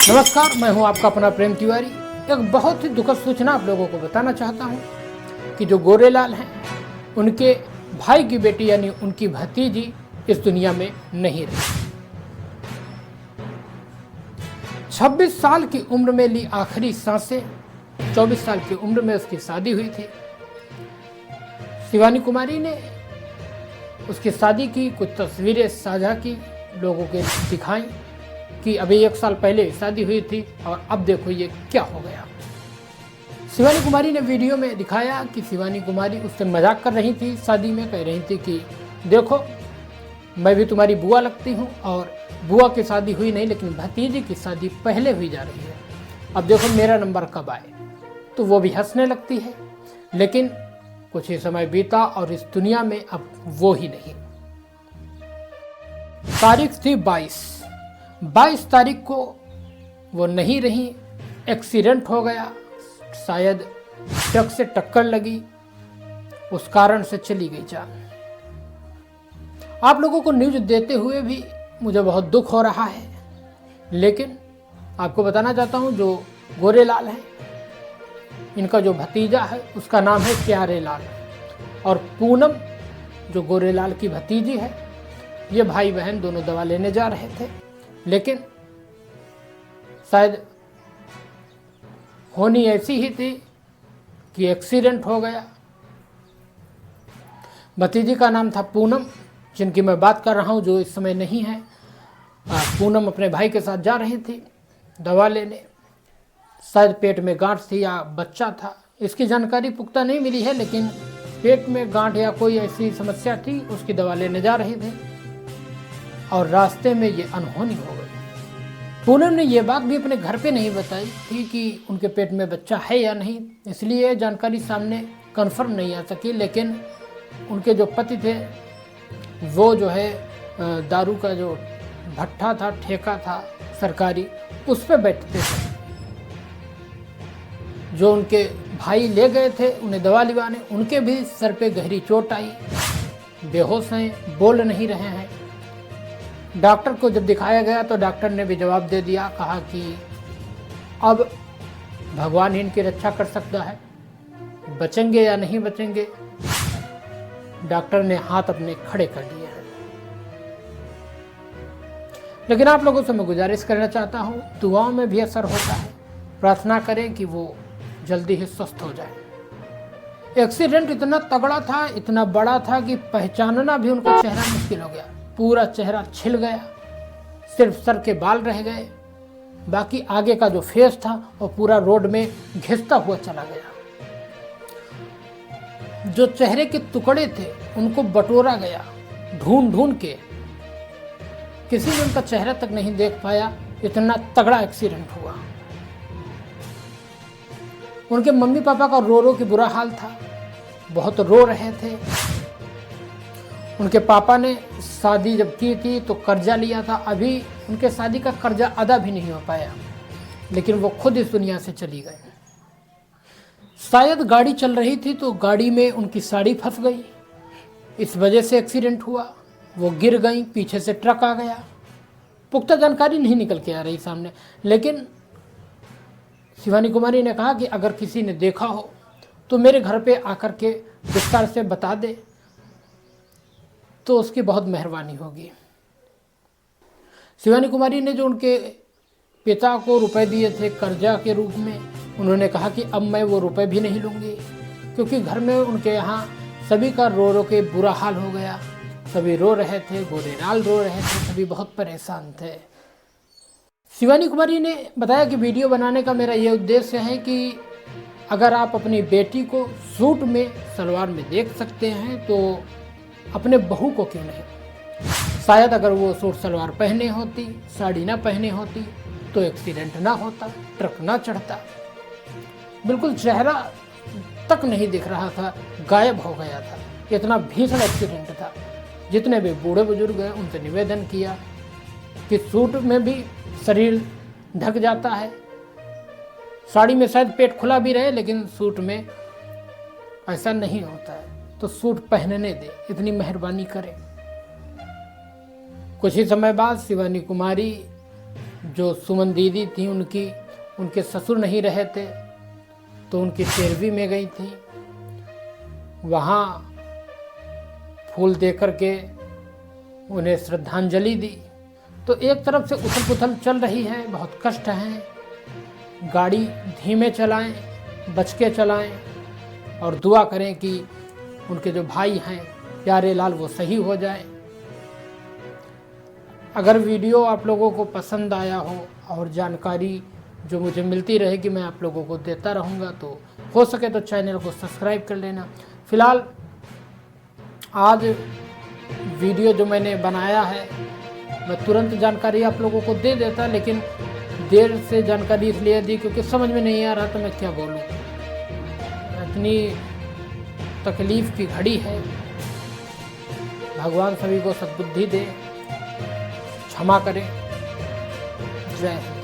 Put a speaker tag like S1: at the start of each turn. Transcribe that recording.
S1: नमस्कार, मैं हूं आपका अपना प्रेम तिवारी। एक बहुत ही दुखद सूचना आप लोगों को बताना चाहता हूं कि जो गोरेलाल हैं उनके भाई की बेटी यानी उनकी भतीजी इस दुनिया में नहीं रही। 26 साल की उम्र में ली आखिरी सांसें। 24 साल की उम्र में उसकी शादी हुई थी। शिवानी कुमारी ने उसकी शादी की कुछ तस्वीरें साझा की, लोगों के दिखाई कि अभी 1 साल पहले शादी हुई थी और अब देखो ये क्या हो गया। शिवानी कुमारी ने वीडियो में दिखाया कि शिवानी कुमारी उससे मजाक कर रही थी, शादी में कह रही थी कि देखो मैं भी तुम्हारी बुआ लगती हूँ और बुआ की शादी हुई नहीं लेकिन भतीजी की शादी पहले हुई जा रही है, अब देखो मेरा नंबर कब आए। तो वो भी हंसने लगती है, लेकिन कुछ ही समय बीता और इस दुनिया में अब वो ही नहीं। तारीख थी 22 तारीख को वो नहीं रही। एक्सीडेंट हो गया, शायद ट्रक से टक्कर लगी, उस कारण से चली गई जान। आप लोगों को न्यूज देते हुए भी मुझे बहुत दुख हो रहा है, लेकिन आपको बताना चाहता हूं जो गोरेलाल है, इनका जो भतीजा है उसका नाम है प्यारेलाल, और पूनम जो गोरेलाल की भतीजी है, ये भाई बहन दोनों दवा लेने जा रहे थे, लेकिन शायद होनी ऐसी ही थी कि एक्सीडेंट हो गया। भतीजी का नाम था पूनम, जिनकी मैं बात कर रहा हूं, जो इस समय नहीं है। पूनम अपने भाई के साथ जा रही थी दवा लेने, शायद पेट में गांठ थी या बच्चा था, इसकी जानकारी पुख्ता नहीं मिली है, लेकिन पेट में गांठ या कोई ऐसी समस्या थी, उसकी दवा लेने जा रही थी और रास्ते में ये अनहोनी हो गई। पूनम ने ये बात भी अपने घर पे नहीं बताई थी कि उनके पेट में बच्चा है या नहीं, इसलिए जानकारी सामने कंफर्म नहीं आ सकी। लेकिन उनके जो पति थे वो जो है दारू का जो भट्ठा था, ठेका था सरकारी, उस पर बैठते थे। जो उनके भाई ले गए थे उन्हें दवा लिवाने, उनके भी सर पे गहरी चोट आई, बेहोश हैं, बोल नहीं रहे हैं। डॉक्टर को जब दिखाया गया तो डॉक्टर ने भी जवाब दे दिया, कहा कि अब भगवान ही इनकी रक्षा कर सकता है, बचेंगे या नहीं बचेंगे। डॉक्टर ने हाथ अपने खड़े कर दिए हैं। लेकिन आप लोगों से मैं गुजारिश करना चाहता हूँ, दुआओं में भी असर होता है, प्रार्थना करें कि वो जल्दी ही स्वस्थ हो जाए। एक्सीडेंट इतना तगड़ा था, इतना बड़ा था कि पहचानना भी उनका चेहरा मुश्किल हो गया। पूरा चेहरा छिल गया, सिर्फ सर के बाल रह गए, बाकी आगे का जो फेस था वो पूरा रोड में घिसता हुआ चला गया। जो चेहरे के टुकड़े थे उनको बटोरा गया ढूंढ ढूंढ के, किसी ने उनका चेहरा तक नहीं देख पाया, इतना तगड़ा एक्सीडेंट हुआ। उनके मम्मी पापा का रो रो के बुरा हाल था, बहुत रो रहे थे। उनके पापा ने शादी जब की थी तो कर्जा लिया था, अभी उनके शादी का कर्जा अदा भी नहीं हो पाया, लेकिन वो खुद इस दुनिया से चली गई। शायद गाड़ी चल रही थी तो गाड़ी में उनकी साड़ी फंस गई, इस वजह से एक्सीडेंट हुआ। वो गिर गई, पीछे से ट्रक आ गया। पुख्ता जानकारी नहीं निकल के आ रही सामने, लेकिन शिवानी कुमारी ने कहा कि अगर किसी ने देखा हो तो मेरे घर पे आकर के विस्तार से बता दे तो उसकी बहुत मेहरबानी होगी। शिवानी कुमारी ने जो उनके पिता को रुपए दिए थे कर्जा के रूप में, उन्होंने कहा कि अब मैं वो रुपए भी नहीं लूँगी, क्योंकि घर में उनके यहाँ सभी का रो रो के बुरा हाल हो गया। सभी रो रहे थे, गोरेलाल रो रहे थे, सभी बहुत परेशान थे। शिवानी कुमारी ने बताया कि वीडियो बनाने का मेरा ये उद्देश्य है कि अगर आप अपनी बेटी को सूट में, सलवार में देख सकते हैं तो अपने बहू को क्यों नहीं। शायद अगर वो सूट सलवार पहने होती, साड़ी ना पहने होती तो एक्सीडेंट ना होता, ट्रक ना चढ़ता। बिल्कुल चेहरा तक नहीं दिख रहा था, गायब हो गया था, इतना भीषण एक्सीडेंट था। जितने भी बूढ़े बुजुर्ग हैं उनसे निवेदन किया कि सूट में भी शरीर ढक जाता है, साड़ी में शायद पेट खुला भी रहे लेकिन सूट में ऐसा नहीं होता है, तो सूट पहनने दे, इतनी मेहरबानी करें। कुछ ही समय बाद शिवानी कुमारी जो सुमन दीदी थी उनके ससुर नहीं रहे थे, तो उनकी तेरहवीं में गई थी। वहाँ फूल दे करके उन्हें श्रद्धांजलि दी। तो एक तरफ से उथल पुथल चल रही है, बहुत कष्ट है। गाड़ी धीमे चलाएं, बच के चलाएं और दुआ करें कि उनके जो भाई हैं प्यारे लाल वो सही हो जाए। अगर वीडियो आप लोगों को पसंद आया हो और जानकारी जो मुझे मिलती रहेगी मैं आप लोगों को देता रहूँगा, तो हो सके तो चैनल को सब्सक्राइब कर लेना। फ़िलहाल आज वीडियो जो मैंने बनाया है मैं तुरंत जानकारी आप लोगों को दे देता, लेकिन देर से जानकारी इसलिए दी क्योंकि समझ में नहीं आ रहा तो मैं क्या बोलूँ। इतनी तकलीफ़ की घड़ी है। भगवान सभी को सद्बुद्धि दे, क्षमा करें। जय हिंद।